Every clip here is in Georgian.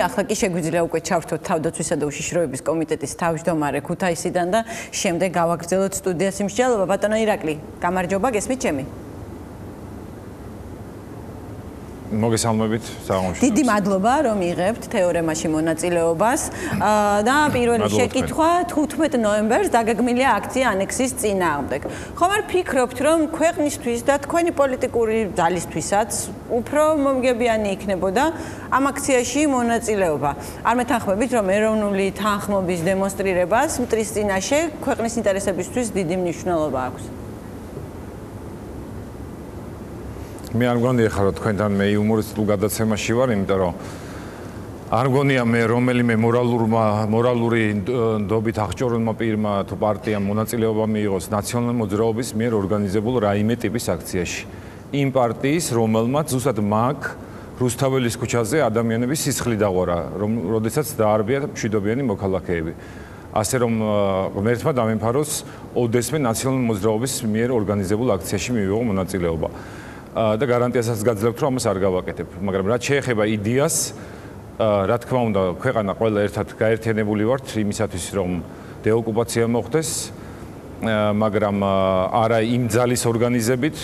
ახლა კი შეგვიძლია უკვე ჩავრთოთ თავდაცვისა და უშიშროების კომიტეტის თავმჯდომარე ქუთაისიდან და შემდეგ გავაგრძელოთ სტუდიას იმსჯელობა. ბატონო ირაკლი, გამარჯობა, გესმით ჩემი? მოგესალმებით, საღამოში. დიდი მადლობა, რომ იღებთ თეორემაში მონაწილეობას და პირველი შეკითხვა 15 ნოემბერს დაგეგმილია აქცია ანექსის წინააღმდეგ. ხომ არ ფიქრობთ, რომ ქვეყნისთვის და თქვენი პოლიტიკური ძალისთვისაც უფრო მომგებიანი იქნებოდა ამ აქციაში მონაწილეობა? არ მეთანხმებით, რომ ეროვნული თანხმობის დემონსტრირებას მტრის წინაშე ქვეყნის ინტერესებისთვის დიდი მნიშვნელობა აქვს? მე არ მგონია ხარ რომ თქვენთან მე იუმორისტულ გადაცემაში ვარ, იმიტომ რომ არ მგონია მე რომელიმე მორალური ნდობით აღჭურვილმა პირმა თუ პარტიამ მონაწილეობა მიიღოს ნაციონალური მოძრაობის მიერ ორგანიზებულ რაიმე ტიპის აქციაში. იმ პარტიის, რომელმაც ზუსტად მაგ რუსთაველის ქუჩაზე ადამიანების სისხლი დაღვარა, როდესაც დაარბია მშვიდობიანი მოქალაქეები. ასე რომ ღმერთმა დამემფაროს ოდესმე ნაციონალური მოძრაობის მიერ ორგანიზებულ აქციაში მივიღო მონაწილეობა. და გარანტიასაც გაძლევთ, რომ ამას არ გავაკეთებ. მაგრამ რაც შეეხება იდეას, რა თქმა უნდა, ქვეყანა ყველა ერთად გაერთიანებული ვართ იმისათვის, რომ დეოკუპაცია მოხდეს, მაგრამ არა იმ ძალის ორგანიზებით,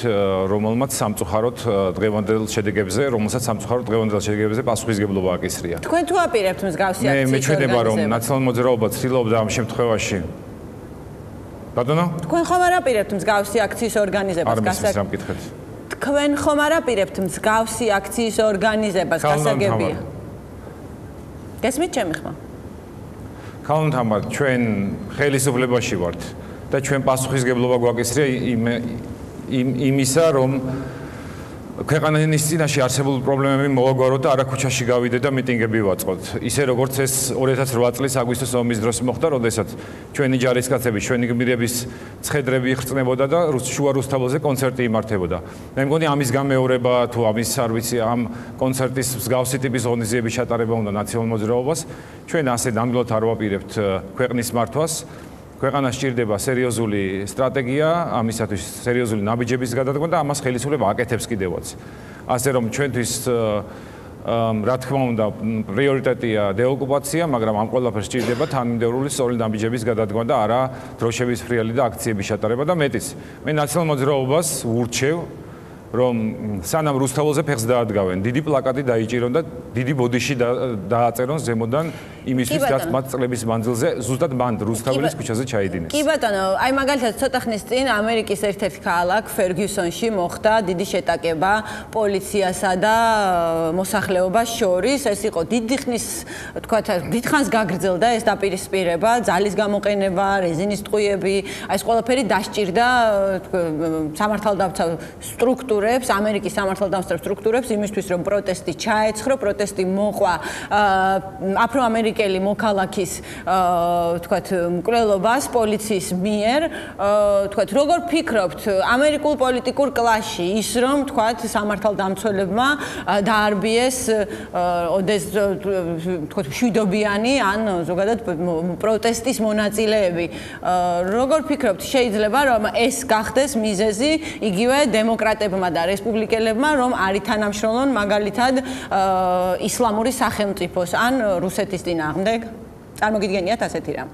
რომელმაც სამწუხაროდ დღევანდელ შედეგებზე პასუხისგებლობა აკისრია. თქვენ თუ აპირებთ მსგავსი აქციის მე მეჩვენება, რომ ნაციონალური მოძრაობა ცდილობდა ამ შემთხვევაში. ბატონო? თქვენ ხომ არ აპირებთ მსგავსი აქციის ორგანიზებას? არ მისმის რამ კითხეთ. თქვენ ხომ არ აპირებთ მსგავსი აქციის ორგანიზებას, გასაგებია? გესმით ჩემი ხმა? ქალუნთამარ, ჩვენ ხელისუფლებაში ვართ და ჩვენ პასუხისგებლობა გვაკისრია იმისა, რომ ქვეყნის წინაშე არსებული პრობლემები მოვაგვაროთ და არა ქუჩაში გავიდეთ და მიტინგები ვაწყოთ. ისე როგორც ეს 2008 წლის აგვისტოს ომის დროს მოხდა, როდესაც ჩვენი ჯარისკაცები, ჩვენი გმირების ცხედრები იხსნებოდა და შუა რუსთაველზე კონცერტი იმართებოდა. მე მგონი ამის გამეორება თუ ამის არ ვიცი ამ კონცერტის მსგავსი ტიპის ღონისძიების ჩატარება უნდა ნაციონალურ მოძრაობას. ჩვენ ასე ნამდვილად არ ვაპირებთ ქვეყნის მართვას. ქვეყანას სჭირდება სერიოზული სტრატეგია, ამისათვის სერიოზული ნაბიჯების გადადგმა და ამას ხელისუფლება აკეთებს კიდევაც. ასე რომ ჩვენთვის რა თქმა უნდა პრიორიტეტია დეოკუპაცია, მაგრამ ამ ყველაფერს სჭირდება თანმიმდევრული სწორი ნაბიჯების გადადგმა და არა დროშების ფრიალი და აქციების ჩატარება და მეტიც. მე ნაციონალურ მოძრაობას ვურჩევ, რომ სანამ რუსთაველზე ფეხს დაადგავენ, დიდი პლაკატი დაიჭირონ და დიდი ბოდიში დააწერონ ზემოდან იმისთვის, რაც მათ წლების მანძილზე ზუსტად მან რუსთაველის ქუჩაზე ჩაიდინეს. კი ბატონო, აი მაგალითად ცოტა ხნის წინ ამერიკის ერთ-ერთ ქალაქ ფერგიუსონში მოხდა დიდი შეტაკება პოლიციასა და მოსახლეობას შორის. ეს იყო დიდხანს გაგრძელდა ეს დაპირისპირება, ძალის გამოყენება, რეზინის ტყუიები, აი ეს ყველაფერი დასჭირდა სამართალდამცავ სტრუქტურებს, ამერიკის სამართალდამცავ სტრუქტურებს იმისთვის, რომ პროტესტი ჩაეცხრა, პროტესტი მოყვა აფროამერიკელი მოქალაქის მკვლელობას პოლიციის მიერ. როგორ ფიქრობთ, ამერიკულ პოლიტიკურ კლასში ის რომ სამართალდამცველებმა დაარბიეს მშვიდობიანი ან ზოგადად პროტესტის მონაწილეები. როგორ ფიქრობთ, შეიძლება რომ ეს გახდეს მიზეზი იგივე დემოკრატებმა და რესპუბლიკელებმა, რომ არ ითანამშრომლონ მაგალითად ისლამური სახელმწიფოს ან რუსეთის წინააღმდეგ? წარმოგიდგენიათ ასეთი რამ?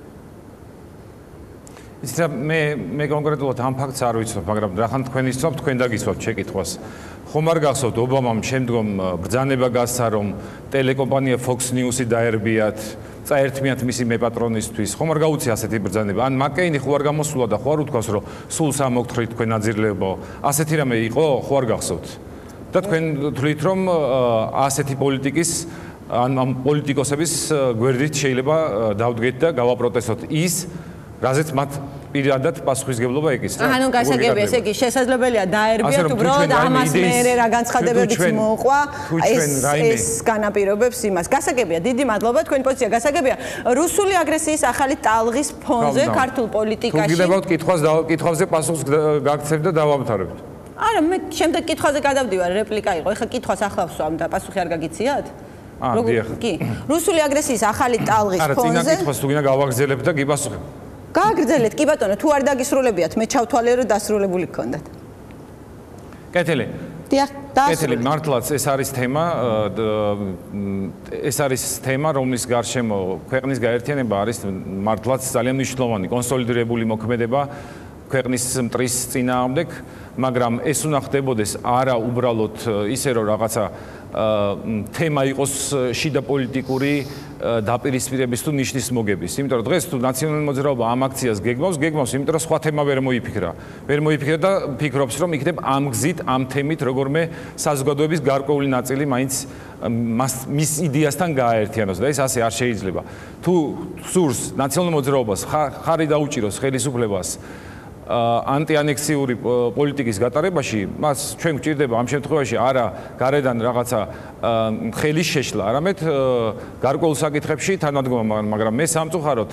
იცით, მე კონკრეტულად ამ ფაქტს არ ვიცნობ, მაგრამ რახან თქვენ იცნობთ, თქვენ დაგიცნობთ შეკითხვას. ხომ არ გახსოვთ ობამამ შემდგომ ბრძანება გასცა, რომ ტელეკომპანია Fox News-ი დაერბიათ, წაერთმიათ მისი მეპატრონისთვის. ხომ არ გაუწია ასეთი ბრძანება? ან მაკეინი ხო არ გამოსულა და ხო არ უთქვას, რომ სულ სამოგთხრით თქვენ აძირლებო? ასეთი რამე იყო, ხო არ გახსოვთ? და თქვენ თვლით, რომ ასეთი პოლიტიკის ამ პოლიტიკოსების გვერდით შეიძლება დავდგეთ და გავაპროტესტოთ ის, რაზეც მათ პირადად პასუხისგებლობა ეკისრა. ანუ გასაგებია, ესე იგი შესაძლებელია დაერბიათ, უბრალოდ ამას მერე რა განცხადებებიც მოყვა, ეს განაპირობებს იმას. გასაგებია, დიდი მადლობა, თქვენი პოზიცია გასაგებია. რუსული აგრესიის ახალი ტალღის ფონზე ქართულ პოლიტიკაში. თუ გინდებათ კითხვაზე პასუხს გაგცემთ და დავამთავრებთ. არა, მე შემდეგ კითხვაზე გადავდივარ, რეპლიკა იყო. ეხლა კითხვას ახლავს ვამ და პასუხი არ გაგიციათ? კი. რუსული აგრესიის ახალი ტალღის ფონზე. არა, წინა კითხვას თუ გინდა გავაგრძელებთ და გიპასუხებ. გააგრძელეთ, კი ბატონო, თუ არ დაგისრულებიათ, მე ჩავთვალე, რომ დასრულებული გქონდათ. კეთილი. კეთილი, მართლაც ეს არის თემა, რომლის გარშემო ქვეყნის გაერთიანება არის მართლაც ძალიან მნიშვნელოვანი, კონსოლიდირებული მოქმედება ქვეყნის მტრის წინააღმდეგ, მაგრამ ეს უნდა ხდებოდეს არა უბრალოდ ისე რომ რაღაცა თემა იყოს შიდა პოლიტიკური დაპირისპირების თუ ნიშნის მოგების. იმიტომ რომ დღეს თუ ნაციონალური მოძრაობა ამ აქციას გეგმავს, იმიტომ რომ სხვა თემა ვერ მოიფიქრა. ვერ მოიფიქრა და ფიქრობს, რომ იქნებ ამ გზით, ამ თემით როგორმე საზოგადოების გარკვეული ნაწილი მაინც მის იდეასთან გააერთიანოს და ეს ასე არ შეიძლება. თუ სურს ნაციონალურ მოძრაობას ხარი დაუჭიროს ხელისუფლებას ანტიანექსიური პოლიტიკის გატარებაში, მას ჩვენ გვჭირდება ამ შემთხვევაში არა გარედან რაღაცა ხელის შეშლა, არამედ გარკვეულ საკითხებში თანადგომა, მაგრამ მე სამწუხაროდ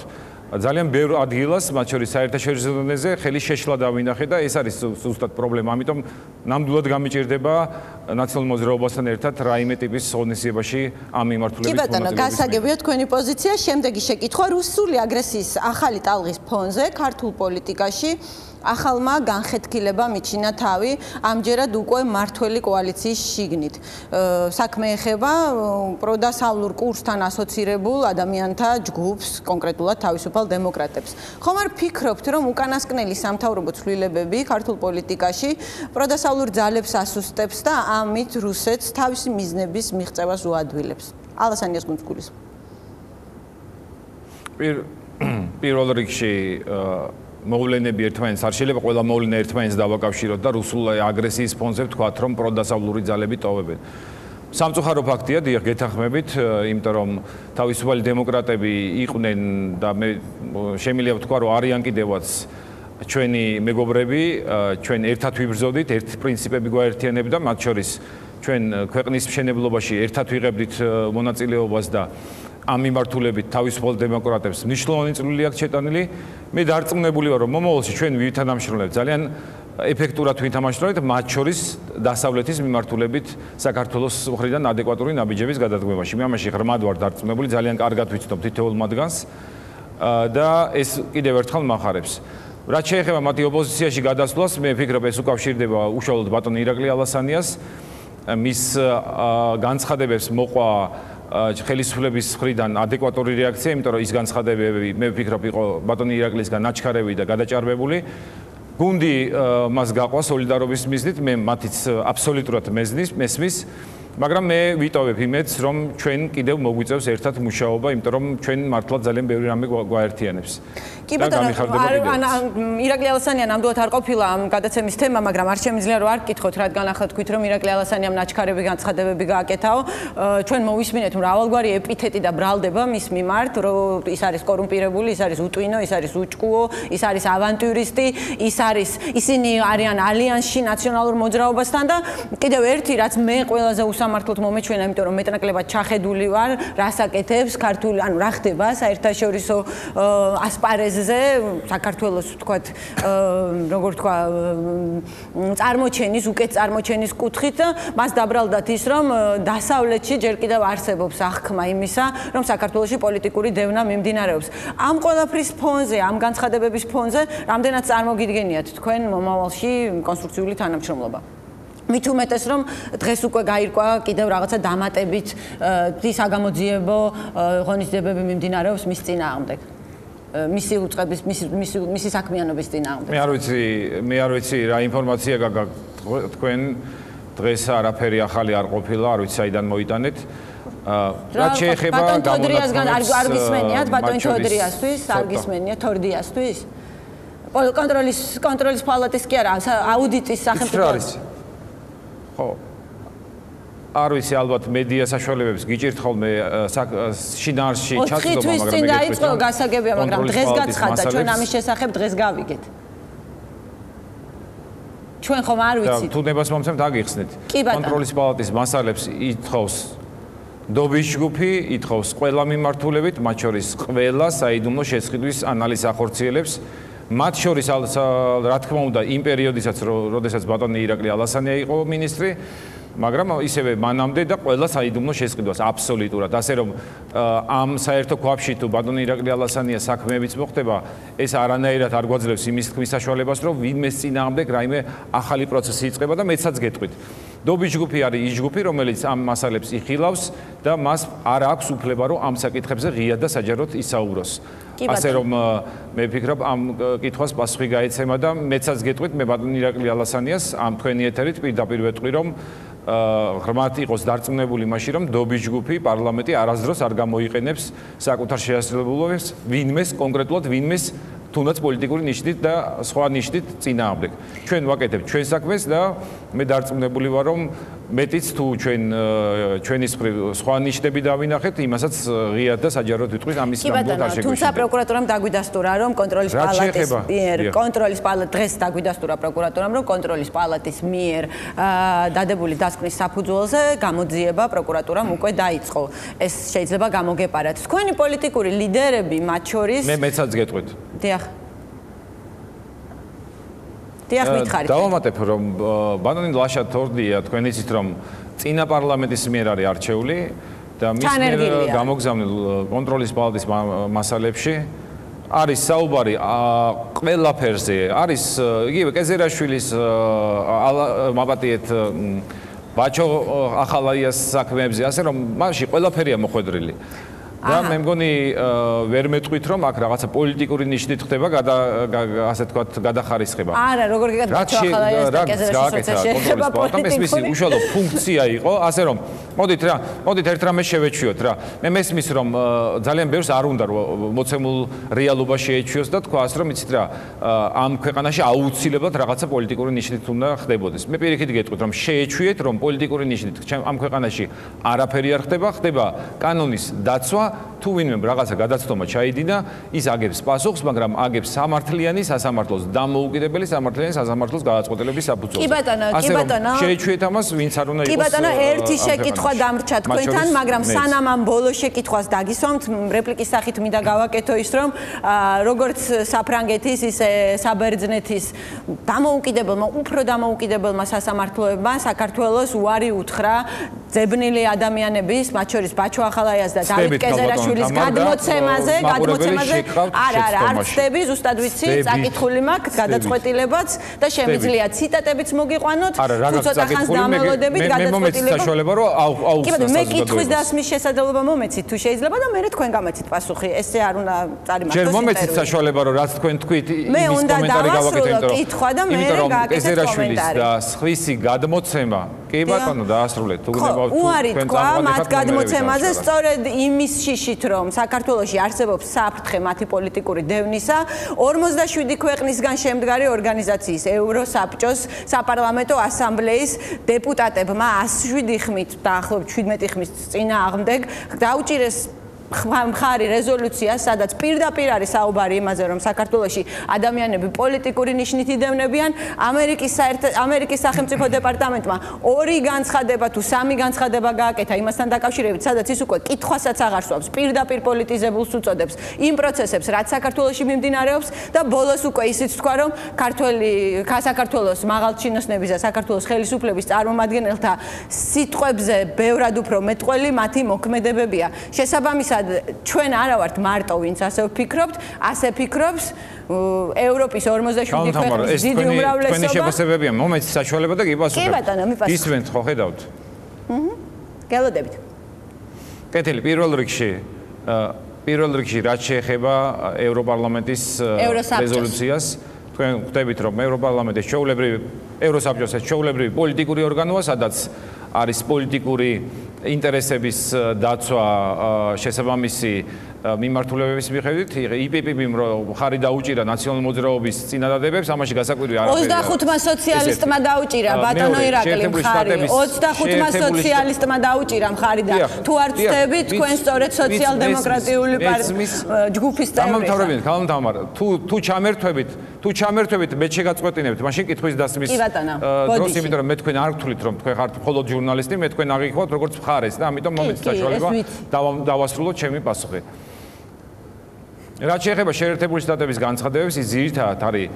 ძალიან ბევრ ადგილას, მათ შორის საერთაშორისო დონეზე ხელის შეშლა დავინახე და ეს არის ზუსტად პრობლემა. ამიტომ ნამდვილად გამიჭირდება ნაციონალურ მოძრაობასთან ერთად რაიმე ტიპის ღონისძიებაში ამ მიმართულებით კი ბატონო, გასაგებია თქვენი პოზიცია. შემდეგი შეკითხვა: რუსული აგრესიის ახალი ტალღის ფონზე ქართულ პოლიტიკაში ახალმა განხეთქილებამ მიჩინა თავი ამჯერად უკვე მართველი კოალიციის შიგნით. საქმე ეხება პროდასავლურ კურსთან ასოცირებულ ადამიანთა ჯგუფს, კონკრეტულად თავისუფალ დემოკრატებს. ხომ არ ფიქრობთ, რომ უკანასკნელი სამთავრობო ცვლილებები ქართულ პოლიტიკაში პროდასავლურ ძალებს ასუსტებს და ამით რუსეთს თავისი მიზნების მიღწევას უადვილებს? ალასანიას გუნდსკულის. პირველ რიგში მოვლენები ერთმანეთს არ შეიძლება ყველა მოვლენა ერთმანეთს დავაკავშიროთ და რუსულ აგრესიის ფონზე ვთქვათ, რომ პროდასავლური ძალები ტოვებენ. სამწუხარო ფაქტია, დიახ, გეთანხმებით, იმიტომ რომ თავისუფალი დემოკრატები იყვნენ და მე შემიძლია ვთქვა, რომ არიან კიდევაც ჩვენი მეგობრები, ჩვენ ერთად ვიბრძოდით, ერთი პრინციპები გვაერთიანებდა, მათ შორის ჩვენ ქვეყნის მშენებლობაში ერთად ვიღებდით მონაწილეობას და ამ მიმართულებით თავისუფალ დემოკრატებს მნიშვნელოვანი წვლილი აქვს შეტანილი. მე დარწმუნებული ვარ, რომ მომავალში ჩვენ ვითანამშრომლებთ ძალიან ეფექტურად ვითამაშროებთ, მათ შორის დასავლეთის მიმართულებით საქართველოს მხრიდან ადეკვატური ნაბიჯების გადადგმებაში. მე ამაში ღრმად ვარ დარწმუნებული, ძალიან კარგად ვიცნობ თითოეულ მათგანს და ეს კიდევ ერთხელ მახარებს. რაც შეეხება მათი ოპოზიციაში გადასვლას, მე ვფიქრობ, ეს უკავშირდება უშუალოდ ბატონ ირაკლი ალასანიას, მის განცხადებებს მოყვა ხელისუფლების მხრიდან ადეკვატური რეაქცია, იმიტომ რომ ის განცხადებები მე ვფიქრობ იყო ბატონი ირაკლისგან ნაჩქარევი და გადაჭარბებული. გუნდი მას გაყვა სოლიდარობის მიზნით, მე მათიც აბსოლუტურად მესმის, მაგრამ მე ვიტოვებ იმედს, რომ ჩვენ კიდევ მოგვიწევს ერთად მუშაობა, იმიტომ რომ ჩვენ მართლაც ძალიან ბევრი რამე გვაერთიანებს. კი ბატონო, ირაკლი ალასანია ნამდვილად არ ყოფილა ამ გადაცემის თემა, მაგრამ არ შემიძლია რომ არ გკითხოთ, რადგან ახლა თქვით, რომ ირაკლი ალასანიამ ნაჩქარები განცხადებები გააკეთაო. ჩვენ მოვისმინეთ მრავალგვარი ეპითეტი და ბრალდება მის მიმართ, რომ ის არის კორუმპირებული, ის არის უტვინო, ის არის უჭკუო, ის არის ავანტიურისტი, ისინი არიან ალიანსში ნაციონალურ მოძრაობასთან და კიდევ ერთი, რაც მე ყველაზე სამართლოდ მომეჩვენა, იმიტომ რომ მეტნაკლებად ჩახედული ვარ, რას აკეთებს ქართული, ანუ რა ხდება საერთაშორისო ასპარეზზე, საქართველოს ვთქვათ, როგორ ვთქვა, წარმოჩენის, უკეთ წარმოჩენის კუთხით, მას დაბრალდათ ის, რომ დასავლეთში ჯერ კიდევ არსებობს აღქმა იმისა, რომ საქართველოში პოლიტიკური დევნა მიმდინარეობს. ამ ყველაფრის ფონზე, ამ განცხადებების ფონზე, რამდენად წარმოგიდგენიათ თქვენ მომავალში კონსტრუქციული თანამშრომლობა? მით უმეტეს, რომ დღეს უკვე გაირკვა კიდევ რაღაცა დამატებით ის საგამოძიებო ღონისძიებები მიმდინარეობს მის წინააღმდეგ. მისი უწყების, მისი საქმიანობის წინააღმდეგ. მე არ ვიცი რა ინფორმაცია გაქვთ თქვენ, დღეს არაფერი ახალი არ ყოფილა, არ ვიცი საიდან მოიტანეთ. რაც შეეხება ბატონ თოდრიასგან არ გისმენიათ, ბატონ თოდრიასთვის, არ გისმენიათ თორდიასთვის? კონტროლის პალატის კი არა, აუდიტის სახელმწიფო. ხო. არ ვიცი, ალბათ მედია საშუალებებს გიჭირთ ხოლმე შინაარსში ჩაცდომა, მაგრამ მე წინ დაიწყო გასაგებია, მაგრამ დღეს გაცხადდა, ჩვენ ამის შესახებ დღეს გავიგეთ. ჩვენ ხომ არ ვიცით. თუ ნებას მომცემთ აგიხსნით. კონტროლის პალატის მასალებს ითხოვს დობის ჯგუფი, ითხოვს ყველა მიმართულებით, მათ შორის ყველა საიდუმლო შესყიდვის ანალიზს ახორციელებს. მათ შორის რა თქმა უნდა იმ პერიოდისაც, როდესაც ბატონი ირაკლი ალასანია იყო მინისტრი, მაგრამ ისევე მანამდე და ყველა საიდუმლო შესყიდვას აბსოლუტურად. ასე რომ ამ საერთო ქვაბში თუ ბატონი ირაკლი ალასანიას საქმეებიც მოხდება, ეს არანაირად არ გვაძლევს იმის თქმის საშუალებას, რომ ვინმეს წინააღმდეგ რაიმე ახალი პროცესი იწყება და მეცაც გეტყვით. დობი ჯგუფი არის ის ჯგუფი, რომელიც ამ მასალებს იხილავს და მას არ აქვს უფლება, რომ ამ საკითხებზე ღიად და საჯაროდ ისაუბროს. ასე რომ მე ვფიქრობ, ამ კითხვას პასუხი გაეცემა და მეცაც გეტყვით, მე ბატონ ირაკლი ალასანიას ამ თქვენი ეთერით პირდაპირ ვეტყვი, რომ ღრმად იყოს დარწმუნებული იმაში, რომ დობი ჯგუფი პარლამენტი არასდროს არ გამოიყენებს საკუთარ შეასრულებლობას ვინმეს კონკრეტულად ვინმეს თუნდაც პოლიტიკური ნიშნით და სხვა ნიშნით წინააღმდეგ. ჩვენ ვაკეთებთ ჩვენ საქმეს და მე დარწმუნებული ვარ, რომ მეტიც თუ ჩვენი სხვა ნიშნები დავინახეთ, იმასაც ღიად და საჯაროდ ვიტყვით ამის გამო არ შეგვეშინდა. თუმცა პროკურატურამ დაგვიდასტურა, რომ კონტროლის პალატის მიერ დღეს დაგვიდასტურა პროკურატურამ, რომ კონტროლის პალატის მიერ დადებული დასკვნის საფუძველზე გამოძიება პროკურატურამ უკვე დაიწყო. ეს შეიძლება გამოგეპარათ. თქვენი პოლიტიკური ლიდერები მათ შორის მეცაც გეტყვით. დიახ. დიახ, მითხარით. დავამატებ, რომ ბანანი ლაშა თორდია, თქვენ იცით, რომ წინა პარლამენტის მიერ არის არჩეული და მის მიერ გამოგზავნილ კონტროლის პალატის მასალებში არის საუბარი ყველაფერზე. არის იგივე კეზერაშვილის მაპატიეთ ბაჩო ახალაიას საქმეებზე, ასე რომ მასში ყველაფერია მოხვედრილი. და მე მგონი ვერ მეტყვით, რომ აქ რაღაცა პოლიტიკური ნიშნით ხდება, ასე თქვათ, გადახარისხება. არა, როგორ გეკეთება ახალაიას და კეზერაშვილის შეიძლება პოლიტიკური. ეს უშუალო ფუნქცია იყო, ასე რომ მოდით ერთ რამეს შევეჩვიოთ რა. მე მესმის, რომ ძალიან ბევრს არ უნდა რომ მოცემულ რეალობაში ეჩვიოს და თქვა ასე რომ იცით რა, ამ ქვეყანაში აუცილებლად რაღაცა პოლიტიკური ნიშნით უნდა ხდებოდეს. მე პირიქით გეტყვით, რომ შეეჩვიეთ, რომ პოლიტიკური ნიშნით ამ ქვეყანაში არაფერი არ ხდება, ხდება კანონის დაცვა. თუ ვინმე რაღაცა გადაცდომა ჩაიდინა, ის აგებს პასუხს, მაგრამ агებს სამართლიანი სასამართლოს დამოუკიდებელი სამართლიანი სასამართლოს გადაწყვეტილების საფუძველზე. კი ბატონო, შეეჩვიეთ ამას, ვინც არ უნდა იყოს. კი ბატონო, ერთი შეკითხვა დამრჩა თქვენთან, მაგრამ სანამ ამ ბოლო შეკითხვას დაგისვამთ, რეპლიკის სახით მინდა გავაკეთო ის, რომ როგორც საფრანგეთის, ისე საბერძნეთის დამოუკიდებელმა, უფრო დამოუკიდებელმა სასამართლოებმა საქართველოს უარი უთხრა ძებნილი ადამიანების, მათ შორის ბაჩო ახალაიას და დავით კეზერაშვილის გადმოცემაზე, არა, არ ვწდები, ზუსტად ვიცი, წაკითხული მაქვს, გადაწყვეტილებაც და შემიძლია ციტატებიც მოგიყვანოთ, თუ ცოტა ხანს დამელოდებით გადაწყვეტილება. კი ბატონო, მე კითხვის დასმის შესაძლებლობა მომეცით თუ შეიძლება და მე თქვენ გამეცით პასუხი. ესე არ უნდა წარიმართოს. ჯერ მომეცით საშუალება, რომ რაც თქვენ თქვით, იმის კომენტარი გავაკეთებ, კითხვა და მე გააკეთეთ კომენტარი. და სხვისი გადმოცემა, კი ბატონო, დაასრულეთ. თუ გნებავთ უარი თქვა მათ გადმოცემაზე, სწორედ იმის შიშით, რომ საქართველოში არსებობს საფრთხე მათი პოლიტიკური დევნისა, 47 ქვეყნისგან შემდგარი ორგანიზაციის ევროსაბჭოს საპარლამენტო ასამბლეის დეპუტატებმა 107 ხმით დაახლოებით 17 ხმის წინააღმდეგ დაუჭირეს მხარი რეზოლუცია, სადაც პირდაპირ არის საუბარი იმაზე, რომ საქართველოში ადამიანები პოლიტიკური ნიშნით იდევნებიან. ამერიკის სახელმწიფო დეპარტამენტმა 2 განცხადება თუ 3 განცხადება გააკეთა იმასთან დაკავშირებით, სადაც ის უკვე კითხვასაც აღარ სვამს, პირდაპირ პოლიტიზებულს უწოდებს იმ პროცესებს, რაც საქართველოში მიმდინარეობს და ბოლოს უკვე ისიც თქვა, რომ საქართველოს მაღალჩინოსნების და საქართველოს ხელისუფლების წარმომადგენელთა სიტყვებზე ბევრად უფრო მეტყველი მათი მოქმედებებია. შესაბამისად ჩვენ არა ვართ მარტო ვინც ასე ვფიქრობთ, ასე ფიქრობს ევროპის 47 ქვეყნის დიდი უმრავლესობა. თქვენი შეფასებებია, მომეც საშუალება და კი პასუხობთ. კი ბატონო, მიფასუხოთ. ისვენთ ხო ხედავთ? გელოდებით. კეთილი, პირველ რიგში რაც შეეხება ევროპარლამენტის რეზოლუციას, თქვენ ხვდებით, რომ ევროპარლამენტის ევროსაბჭოს ჩვეულებრივი პოლიტიკური ორგანოა, სადაც არის პოლიტიკური ინტერესების დაცვა შესაბამისი მიმართულებების მიხედვით, იპპ-მ ხარი დაუჭირა ნაციონალური მოძრაობის წინადადებებს, ამაში გასაკვირი არაფერია. 25-მა სოციალისტმა დაუჭირა ბატონო ირაკლი მხარი, 25-მა სოციალისტმა დაუჭირა მხარი და თუ არ ვწდებით, თქვენ სწორედ სოციალ-დემოკრატიული პარტიის ჯგუფის წევრია. გამომთავარ, თუ ჩამერთვებით, მე შეგაწყვეტინებთ, მაშინ კითხვის დასმის დროს, იმიტომ რომ მე თქვენ არ გთვლით, რომ თქვენ ხართ მხოლოდ ჟურნალისტი, მე თქვენ აღიქვათ როგორც მხარეს და ამიტომ მომეცით საშუალება დავასრულოთ ჩემი პასუხი. რაც შეეხება შეერთებული შტატების განცხადებებს, ის ძირითადად არის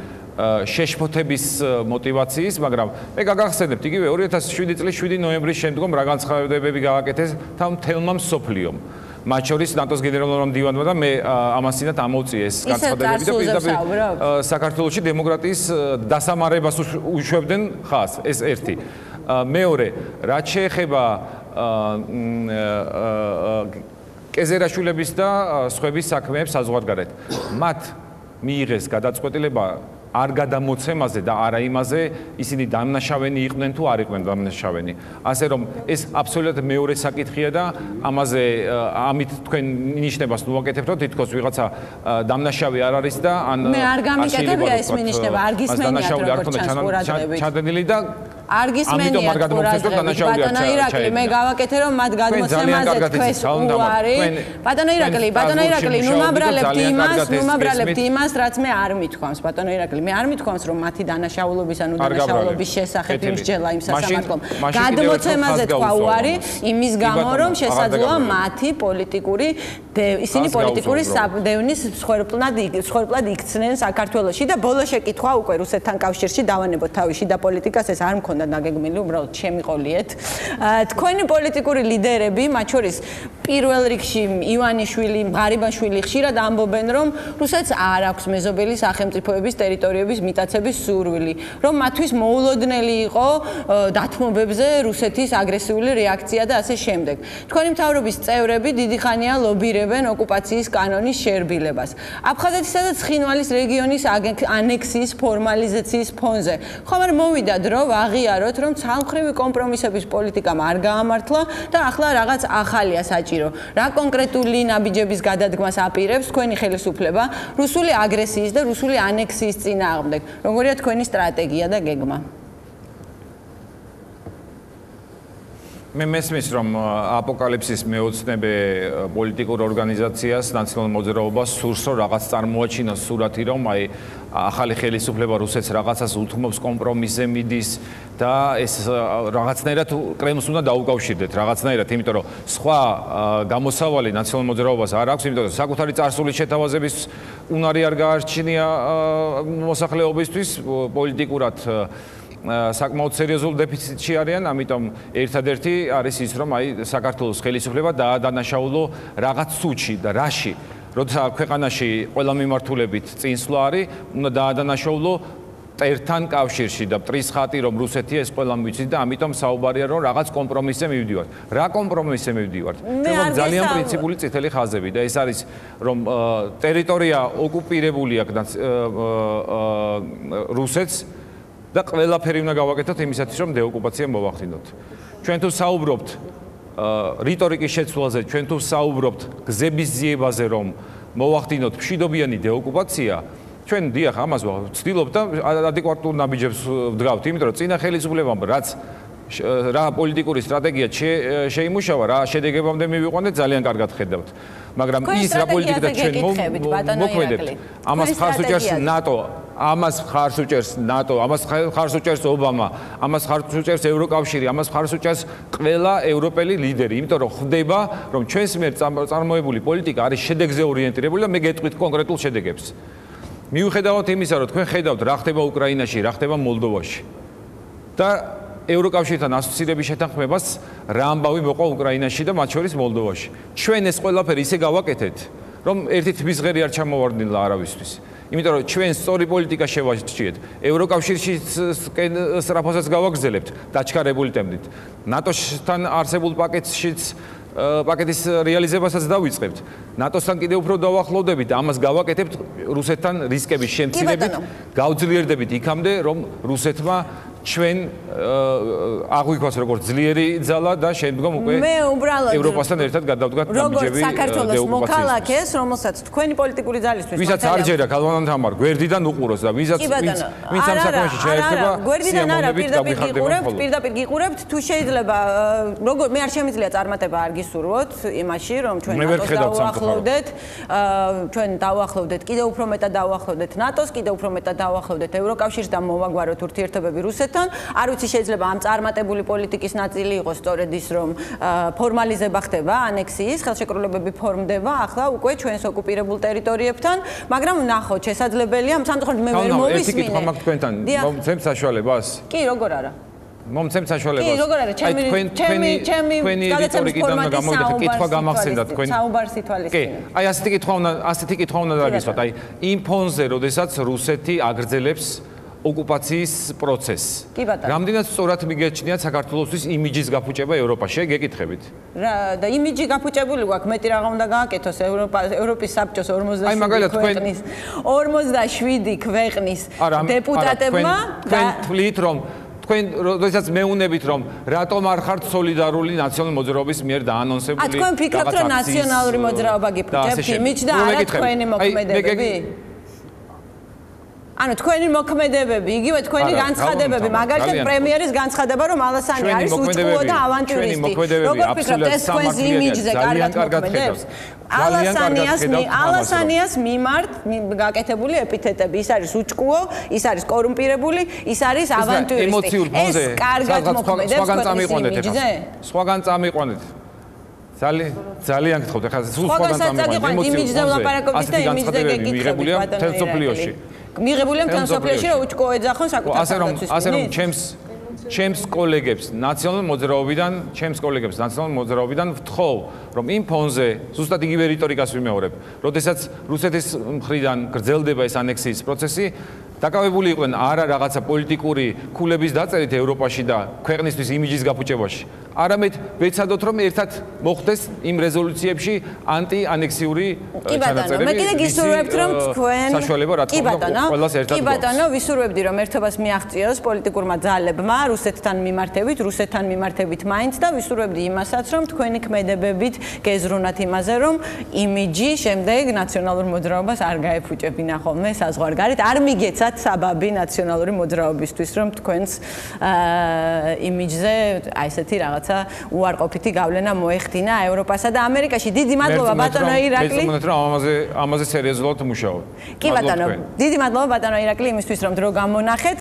შეშფოთების мотиваციის, მაგრამ მე გაგახსენებთ იგივე 2007 წლის 7 ნოემბრის შემდგომ რა განცხადებები გააკეთეს მთელმა მსოფლიომ. მათ შორის ნატოს გენერალურმა მდივანმა და მე ამასინათ ამოვწიეს განცხადებები და პირდაპირ საქართველოში დემოკრატიის დასამარებას უშვებდნენ ხაზს. ეს ერთი. მეორე, რაც შეეხება კეზერაშვილების და სხვების საქმეებს საზღვარგარეთ. მათ მიიღეს გადაწყვეტილება არ გადამოცემაზე და არა იმაზე, ისინი დამნაშავენი იყვნენ თუ არ იყვნენ დამნაშავენი. ასე რომ ეს აბსოლუტურად მეორე საკითხია და ამაზე ამით თქვენ ნიშნებას ნუაკეთებთ, რომ თითქოს ვიღაცა დამნაშავე არ არის და ან მე არ გამიკეთებია ეს მინიშნება, არ გისმენიათ როგორც ჩადენილი და არ გისმენიათ ბატონო ირაკლი, მე გავაკეთე რომ მათ გადმოცემაზე თქვენს უარი. ბატონო ირაკლი, ნუ მაბრალებთ იმას, რაც მე არ მithქვამს, ბატონო ირაკლი, მე არ მithქვამს რომ მათი დანაშაულობის ანუ დანაშაულობის შესახებ იმსჯელა იმ სასამართლომ. გადმოცემაზე თქვა უარი იმის გამო რომ შესაძლოა მათი პოლიტიკური ისინი პოლიტიკური დევნის მსხვერპლად იქცნენ საქართველოში და ბოლო შეკითხვა უკვე რუსეთთან კავშირში დავანებოთ თავში და პოლიტიკას ეს არ მქონდა დაგეგმილი, უბრალოდ შემიყოლიეთ. თქვენი პოლიტიკური ლიდერები, მათ შორის პირველ რიგში ივანიშვილი, ღარიბაშვილი ხშირად ამბობენ, რომ რუსეთს არ აქვს მეზობელი სახელმწიფოების ტერიტორიების მიტაცების სურვილი, რომ მათთვის მოულოდნელი იყო დათმობებზე რუსეთის აგრესიული რეაქცია და ასე შემდეგ. თქვენი მთავრობის წევრები დიდი ხანია ლობირებენ ოკუპაციის კანონის შერბილებას. აფხაზეთისა და ცხინვალის რეგიონის ანექსიის ფორმალიზაციის ფონზე. ხომ არ მოვიდა დრო აღიაროთ, რომ ცალმხრივი კომპრომისების პოლიტიკამ არ გაამართლა და ახლა რაღაც ახალია საჭირო. რა კონკრეტული ნაბიჯების გადადგმას აპირებს თქვენი ხელისუფლება რუსული აგრესიის და რუსული ანექსიის წინააღმდეგ? როგორია თქვენი სტრატეგია და გეგმა? მე მესმის რომ აპოკალიფსის მეოცნებე პოლიტიკურ ორგანიზაციას ნაციონალურ მოძრაობას სურს რომ რაღაც წარმოაჩინოს სურათი რომ აი ახალი ხელისუფლება რუსეთს რაღაცას უთმობს კომპრომისზე მიდის და ეს რაღაცნაირად კრემლს უნდა დაუკავშირდეთ რაღაცნაირად იმიტომ რომ სხვა გამოსავალი ნაციონალურ მოძრაობას არ აქვს იმიტომ რომ საკუთარი წარსულის შეთავაზების უნარი არ გაარჩენია მოსახლეობისთვის პოლიტიკურად საკმაოდ სერიოზულ დეფიციტში არიან, ამიტომ ერთადერთი არის ის, რომ აი საქართველოს ხელისუფლება დაადანაშაულო რაღაც სუჩი და რაში, როცა ქვეყანაში ყველა მიმართულებით წინსვლა არის, უნდა დაადანაშაულო მტერთან კავშირში და მტრის ხატი რომ რუსეთი ეს ყველა მიცით და ამიტომ საუბარია რომ რაღაც კომპრომისზე მივდივართ. რა კომპრომისზე მივდივართ? ჩვენ ძალიან პრინციპული წითელი ხაზები და ეს არის რომ ტერიტორია ოკუპირებული აქვს რუსეთს და ყველაფერი უნდა გავაკეთოთ იმისათვის რომ დეოკუპაცია მოვახდინოთ. ჩვენ თუ საუბრობთ რიტორიკის შეცვლაზე, ჩვენ თუ საუბრობთ გზების ძიებაზე რომ მოვახდინოთ მშვიდობიანი დეოკუპაცია, ჩვენ დიახ ამას ვცდილობთ და ადეკვატურ ნაბიჯებს ვდგავთ, იმიტომ რომ წინა ხელისუფლებამ რაც რა პოლიტიკური სტრატეგია შეიმუშავა, რა შედეგებამდე მივიყვანეთ, ძალიან კარგად ხედავთ. მაგრამ ის რა პოლიტიკა ჩვენ მოქმედებთ, ამას ხარს უჭერს ნატო, ამას ხარს უჭერს ნატო, ამას ხარს უჭერს ობამა, ამას ხარს უჭერს ევროკავშირი, ამას ხარს უჭერს ყველა ევროპელი ლიდერი, იმიტომ რომ ხვდება, რომ ჩვენს მიერ წარმოებული პოლიტიკა არის შედეგზე ორიენტირებული და მე გეტყვით კონკრეტულ შედეგებს. მიუხედავად იმისა, რომ თქვენ ხედავთ რა ხდება უკრაინაში, რა ხდება მოლდოვაში. და ევროკავშირთან ასოცირების შეთანხმებას რა ამბავი მოყვა უკრაინაში და მათ შორის მოლდოვაში. ჩვენ ეს ყველაფერი ისე გავაკეთეთ, რომ ერთი თბის ღერი არ ჩამოვარდნილა არავისთვის. იმიტომ რომ ჩვენ სწორი პოლიტიკა შევაჭრიეთ. ევროკავშირში სწრაფოსაც გავაგრძელებთ დაჩქარებული ტემპით. ნატოსთან არსებულ პაკეტის რეალიზებასაც დავიწყებთ. ნატოსთან კიდევ უფრო დავახლოვდებით, ამას გავაკეთებთ რუსეთთან რისკების შემცირებით, გავძლიერდებით იქამდე, რომ რუსეთმა ჩვენ აღვიქვას როგორც ძლიერი ძალა და შემდგომ უკვე ევროპასთან ერთად გადავდგათ ნაბიჯები საქართველოს მოქალაქეს, რომელსაც თქვენი პოლიტიკური ძალისთვის ვისაც არ ჯერა ქალვანან თამარ გვერდიდან უყუროს და ვინც ამ საქმეში შეერთება გვერდიდან არა პირდაპირ გიყურებთ თუ შეიძლება როგორ მე არ შემიძლია წარმატება არ გისურვოთ იმაში რომ ჩვენ დავახლოვდეთ კიდევ უფრო მეტად დავახლოვდეთ ნატოს კიდევ უფრო მეტად დავახლოვდეთ ევროკავშირს და მოვაგვაროთ ურთიერთობები რუსეთთან არ ვიცი შეიძლება ამ წარმატებული პოლიტიკის ნაწილი იყოს სწორედ ის რომ ფორმალიზება ხდება ანექსიის ხელშეკრულებები ფორმდება ახლა უკვე ჩვენს ოკუპირებულ ტერიტორიებთან მაგრამ ნახოთ შესაძლებელია სამწუხაროდ მე ვერ მოვისმინე ერთი კითხვა მაქვს თქვენთან მომცემ საშუალებას კი როგორ არა მომცემ საშუალებას კი როგორ არა ჩემი რიტორიკიდან გამოვიდეთ კითხვა გამახსენდა თქვენ საუბარს ითვალისწინებთ კი აი ასეთი კითხვა უნდა დაგისვათ აი იმ ფონზე როდესაც რუსეთი აგრძელებს ოკუპაციის პროცესს. კი ბატონო. რამდენად სწორად მიგეჩნიათ საქართველოსთვის იმიჯის გაფუჭება ევროპაში? გეკითხებით. და იმიჯი გაფუჭებული გვაქვს, მეტი რა უნდა გააკეთოს ევროპის საბჭოს 47 ქვეყნის დეპუტატებმა და თვლით რომ თქვენ როდესაც მეუნებით რომ რატომ არ ხართ სოლიდარული ნაციონალური მოძრაობის მიერ დაანონსებული თქვენ ფიქრობთ რომ ნაციონალური მოძრაობა გიფუჭებთ იმიჯ და არა თქვენი მოქმედებები? ანუ თქვენი მოქმედებები, იგივე თქვენი განცხადებები, მაგალითად პრემიერის განცხადება რომ ალასანი არის უწყლო და ავანტიურისტი. როგორ ფიქრობთ ეს თქვენს იმიჯზე კარგად მოქმედებს? ალასანიას მიმართ გაკეთებული ეპითეტები, ის არის უჭკუო, ის არის კორუმპირებული, ის არის ავანტიურისტი. ეს კარგად მოქმედებს თქვენს იმიჯზე? სხვაგან წამიყვანეთ. ძალიან გთხოვთ, ახლა სულ სხვაგან წამიყვანეთ. იმიჯზე ვლაპარაკობთ და იმიჯზე გეკითხებით თელსოფლიოში. მიღებულია მთელ სოფლიოში რომ უჭკუო ეძახონ საკუთარ თავდაცვის. ასე რომ ჩემს კოლეგებს ნაციონალურ მოძრაობიდან ვთხოვ, რომ იმ ფონზე ზუსტად იგივე რიტორიკას ვიმეორებ, როდესაც რუსეთის მხრიდან გრძელდება ეს ანექსიის პროცესი, დაკავებული იყვნენ არა რაღაცა პოლიტიკური ქულების დაწერით ევროპაში და ქვეყნისთვის იმიჯის გაფუჭებაში. არამედ ვეცადოთ რომ ერთად მოხდეს იმ რეზოლუციებში ანტი-ანექსიური ჩანაწერები. მე კიდე გისურვებთ რომ თქვენ საშუალება რა თქმა უნდა ყველას ერთად. კი ბატონო, ვისურვებდი რომ ერთობას მიაღწიოს პოლიტიკურმა ძალებმა რუსეთთან მიმართებით მაინც და ვისურვებდი იმასაც რომ თქვენი ქმედებებით გეზრუნათ იმაზე რომ იმიჯი შემდეგ ნაციონალურ მოძრაობას არ გაეფუჭებინა ხოლმე საზღვარგარეთ. არ მიგეცათ საბაბი ნაციონალური მოძრაობისთვის რომ თქვენს იმიჯზე აი ესეთი რაღაცა უარყოფითი გავლენა მოეხდინა ევროპასა და ამერიკაში. დიდი მადლობა ბატონო ირაკლი. მე მგონი რომ ამაზე სერიოზულად მუშაობ. კი ბატონო, დიდი მადლობა ბატონო ირაკლი იმისთვის რომ დრო გამონახეთ.